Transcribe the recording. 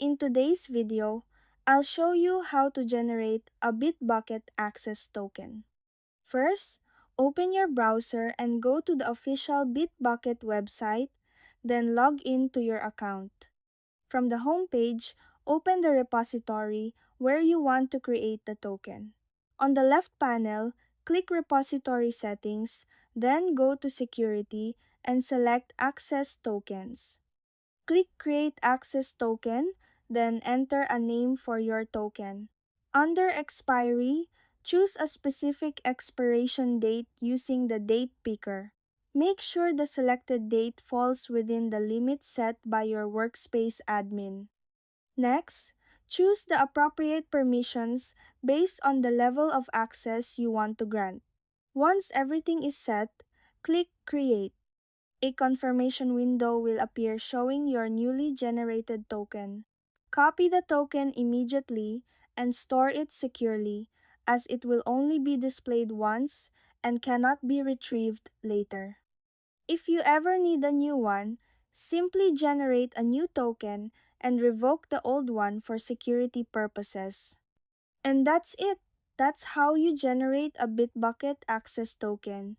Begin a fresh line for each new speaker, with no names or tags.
In today's video, I'll show you how to generate a Bitbucket access token. First, open your browser and go to the official Bitbucket website, then log in to your account. From the home page, open the repository where you want to create the token. On the left panel, click Repository Settings, then go to Security and select Access Tokens. Click Create Access Token, then enter a name for your token. Under Expiry, choose a specific expiration date using the date picker. Make sure the selected date falls within the limit set by your workspace admin. Next, choose the appropriate permissions based on the level of access you want to grant. Once everything is set, click Create. A confirmation window will appear showing your newly generated token. Copy the token immediately and store it securely, as it will only be displayed once and cannot be retrieved later. If you ever need a new one, simply generate a new token and revoke the old one for security purposes. And that's it! That's how you generate a Bitbucket access token.